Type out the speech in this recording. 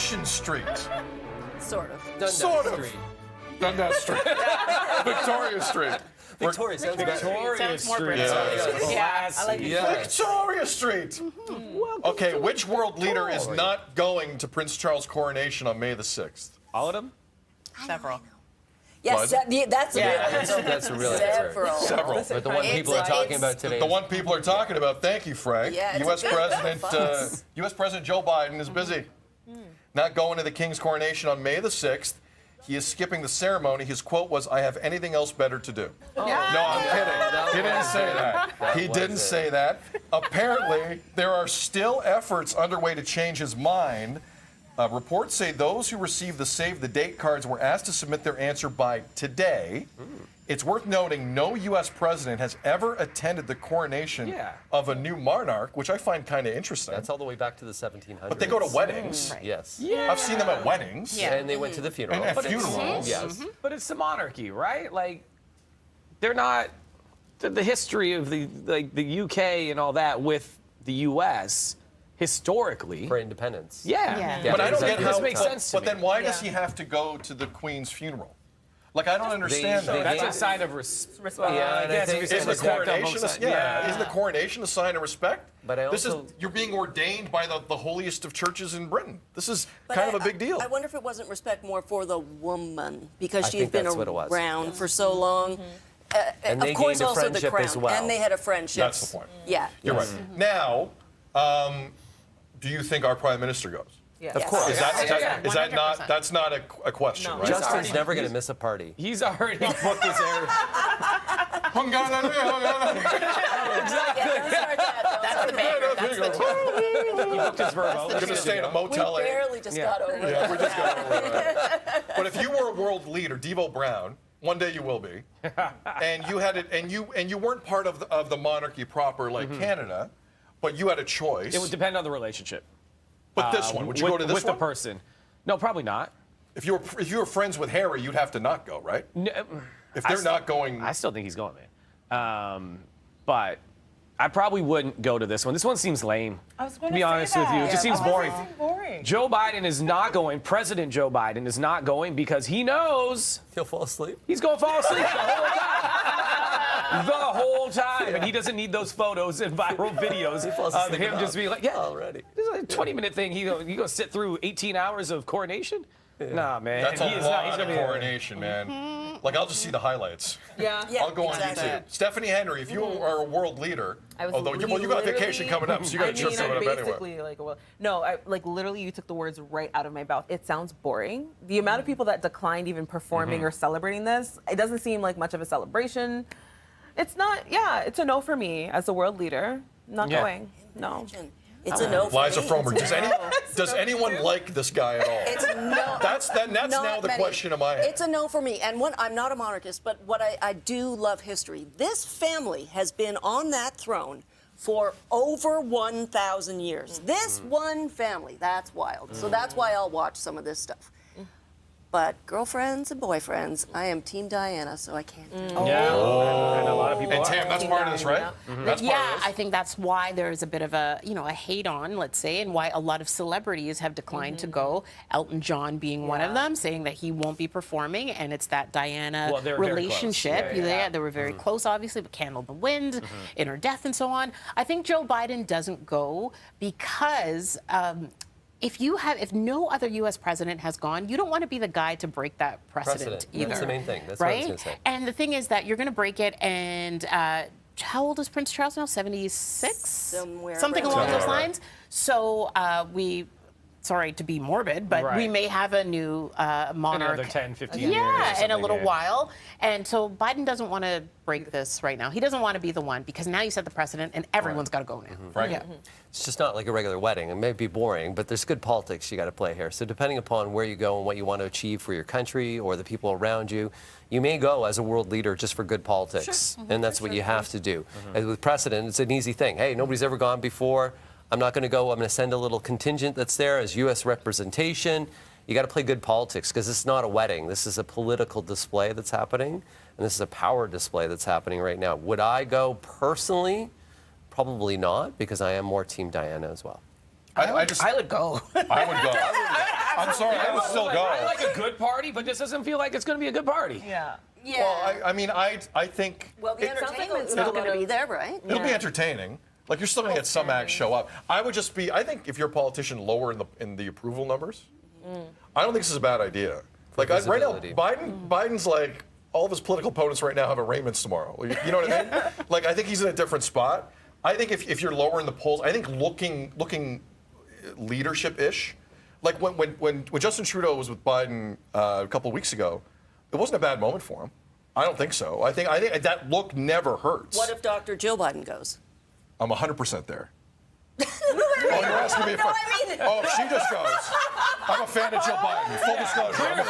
Coronation Street. Sort of. Dundas Sort of. Street. Dundas Street. Victoria Street. Victoria sounds good. Sounds more British. Yeah, I like Victoria Street. Okay, which world leader is not going to Prince Charles' coronation on May the 6th? All of them? several. Yes, Was it? that's That's a real answer. Several. But the one people are talking about today. The one people are talking about, thank you, Frank. Yeah, it's U.S. a big President, fuss. U.S. President Joe Biden is busy. Not going to the King's coronation on May the 6th. He is skipping the ceremony. His quote was, "I have anything else better to do." No, I'm kidding. He didn't say that. He didn't say that. Apparently, there are still efforts underway to change his mind. Reports say those who received the save the date cards were asked to submit their answer by today. It's worth noting no U.S. president has ever attended the coronation of a new monarch, which I find kind of interesting. That's all the way back to the 1700s. But they go to weddings. Right. Yes. Yeah. I've seen them at weddings. Yeah. And they went to the funeral. And at But it's- funerals. Yes. But it's the monarchy, right? Like, they're not the history of the UK and all that with the US historically. For independence. Yeah. But I don't get This how. makes sense to But me. then why does he have to go to the Queen's funeral? Like, I don't understand that. That's a sign of respect. Yeah, and I think Isn't the coronation? Isn't the coronation a sign of respect? But I this also- is you're being ordained by the holiest of churches in Britain. This is kind of a big deal. I wonder if it wasn't respect more for the woman because I she's think been that's what it was. around for so long. And of they course, gained a also the friendship crown, as well. and they had a friendship. That's the point. Yeah. You're right. Now, do you think our prime minister goes? Of course. Is that 100%. not? That's not a question, No. right? Justin's never going to miss a party. He's already booked his air. That's the banger. That's the He booked his Verbo. We're gonna stay in a We Motel 8. barely just got over it. Yeah, we just got over that. But if you were a world leader, Devo Brown, one day you will be, and you had it, and you weren't part of the monarchy proper like Canada, but you had a choice. It would depend on the relationship. But this one, would you go to this with one? the person? No, probably not. If you were friends with Harry, you'd have to not go, right? No, If they're not going, I still think he's going, man. But I probably wouldn't go to this one. This one seems lame. I was To going be to say honest with you, it just seems Why boring. does it seem boring? Joe Biden is not going. President Joe Biden is not going because he knows He'll fall asleep. he's going to fall asleep the whole time. The whole time. And he doesn't need those photos and viral videos falls of asleep him enough just being like, yeah, already. this is a 20-minute thing. He go sit through 18 hours of coronation? Nah, man. that's a he is lot not. He's of going to be coronation, man. Like, I'll just see the highlights. Yeah. Yeah, I'll go on exactly. YouTube. Stephanie Henry, if you are a world leader, I was although you got a vacation coming up, so you got a trip coming up anyway. basically literally you took the words right out of my mouth. It sounds boring. The amount of people that declined even performing or celebrating this, it doesn't seem like much of a celebration. It's not. Yeah, it's a no for me as a world leader. Not going. No. It's a no for Liza me. Fromer, It's a no. does anyone like this guy at all? It's no. That's not now the many. question in my head. It's a no for me. And I'm not a monarchist, but what I do love history. This family has been on that throne for over 1,000 years. This one family, that's wild. So that's why I'll watch some of this stuff. But girlfriends and boyfriends, I am Team Diana, so I can't do it. Yeah. And a lot of people And are. Tam, that's part of this, right? That's part Yeah, of this. I think that's why there's a bit of a hate on, let's say, and why a lot of celebrities have declined to go. Elton John being one of them, saying that he won't be performing, and it's that Diana Well, they were very close. relationship. Yeah. They were very close, obviously, but Candle in the Wind, in her death, and so on. I think Joe Biden doesn't go because. If no other U.S. president has gone, you don't want to be the guy to break that precedent either. That's the main thing. That's what I was right? going to say. And the thing is that you're going to break it, and how old is Prince Charles now? 76? Something along those lines. So sorry to be morbid, but we may have a new monarch. Another 10, 15 years. Yeah, in a little yeah. while. And so Biden doesn't want to break this right now. He doesn't want to be the one because now you set the precedent and everyone's got to go now. Right. Yeah. It's just not like a regular wedding. It may be boring, but there's good politics you got to play here. So depending upon where you go and what you want to achieve for your country or the people around you, you may go as a world leader just for good politics. And that's what you have to do. And with precedent, it's an easy thing. Hey, nobody's ever gone before. I'm not going to go. I'm going to send a little contingent that's there as U.S. representation. You got to play good politics because it's not a wedding. This is a political display that's happening, and this is a power display that's happening right now. Would I go personally? Probably not, because I am more Team Diana as well. I would go. I would go. I would go. I'm sorry, I would still go. I like a good party, but this doesn't feel like it's going to be a good party. Yeah. Yeah. Well, I mean, I think well, the it- entertainment's it'll still be going to be there, right? it'll be entertaining. Like you're still gonna get some acts show up. I would just be. I think if you're a politician, lower in the approval numbers. I don't think this is a bad idea. Like right now, visibility. Biden's like all of his political opponents right now have arraignments tomorrow. You know what I mean? Like I think he's in a different spot. I think if you're lower in the polls, I think looking leadership-ish. Like when Justin Trudeau was with Biden a couple of weeks ago, it wasn't a bad moment for him. I don't think so. I think that look never hurts. What if Dr. Jill Biden goes? I'm 100% there. Oh, you're asking me if No, I mean- Oh, if she just goes. I'm a fan of Jill Biden. Full disclosure. I'm a